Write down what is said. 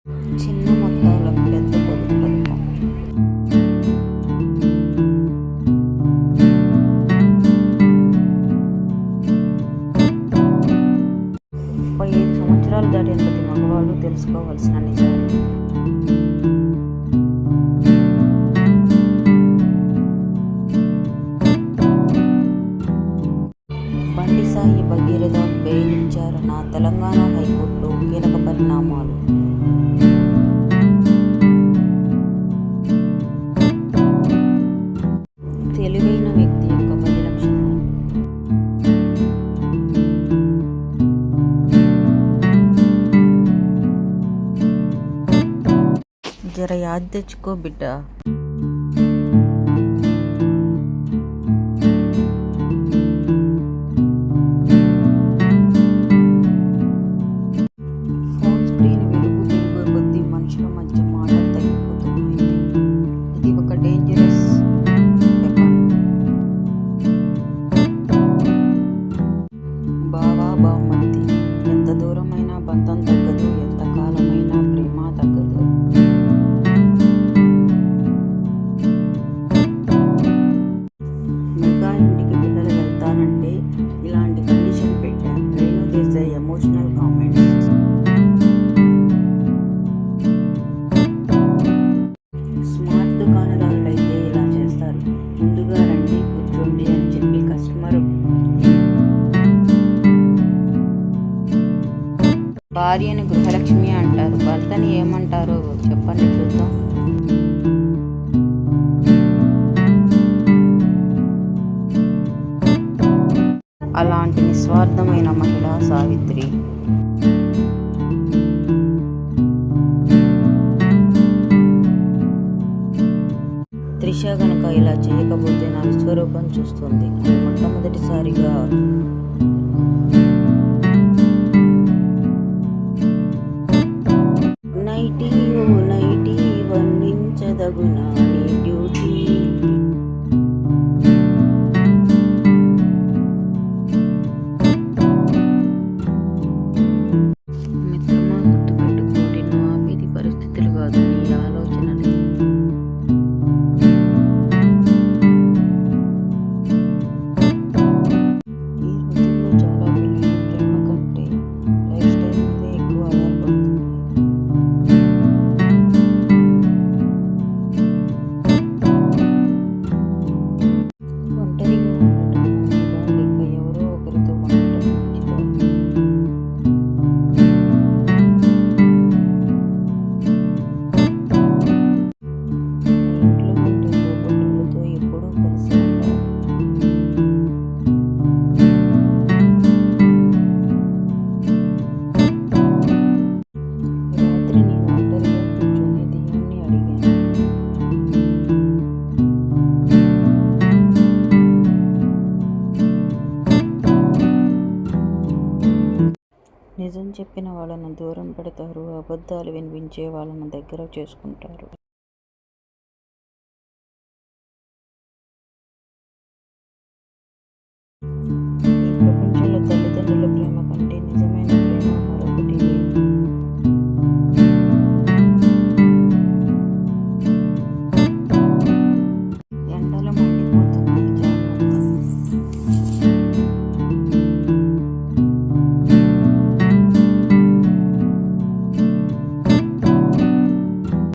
చిన్న మొత్తాల పెద్ద పొదుపు పథకం. ముప్పై 5 సంవత్సరాలు దాటిన ప్రతి మగవాడు తెలుసుకోవాల్సిన నిజాలు. బండి సాయి భగీరథ బెయిల్ విచారణ, తెలంగాణ హైకోర్టులో కీలక పరిణామాలు. తెలివైన వ్యక్తి యొక్క 10 లక్షణాలు. జర యాద్ తెచ్చుకో బిడ్డ. ఫోన్ స్క్రీన్ వెలుగు కొద్దీ మనుషుల మధ్య మాటలు తగ్గిపోతున్నాయి. ఇది ఒక డేంజరస్ వెపన్. బావా బామ్మర్ది, ఎంత దూరమైనా బంధం తగ్గదు, ఎంత కాలమైనా ప్రేమ తగ్గదు. మెగా ఇంటికి పిల్లలు వెళ్తానంటే ఇలాంటి కండిషన్ పెట్టా. రేణు చేసే ఎమోషనల్ కామెంట్స్. స్మార్ట్ దుకాణదారులైతే ఇలా చేస్తారు. ముందుగా రండి, కూర్చోండి అని చెప్పి కస్టమర్. భార్యని గృహలక్ష్మి అంటారు, భర్తని ఏమంటారో చెప్పండి చూద్దాం. అలాంటి నిస్వార్థమైన మహిళ సావిత్రి. త్రిష గనక ఇలా చేయకపోతే నా విశ్వరూపం చూస్తుంది అని మొట్టమొదటిసారిగా నైటీ ఓ నైటీ వర్ణించదగునా నీ డ్యూటీ. మిత్రమా, గుర్తుపెట్టుకోండి, నువ్వు ఆపేది పరిస్థితులు కాదు, నీ ఆలోచనలే. ఈ రోజుల్లో చాలా పిల్లలు ప్రేమ కంటే లైఫ్ స్టైల్ మీదే ఎక్కువ ఆధారపడుతున్నారు. ఒంటరిగా ఉండటం మంచిదా, లేక ఎవరో ఒకరితో ఉండటం మంచిదా? ఇంట్లో ఉండే తోబుట్టువులతో ఎప్పుడూ కలిసి ఉండాలి. రాత్రి నేను ఒంటరిగా కూర్చొని దేవుణ్ణి అడిగాను. నిజం చెప్పిన వాళ్ళను దూరం పెడతారు, అబద్ధాలు వినిపించే వాళ్ళను దగ్గర చేసుకుంటారు.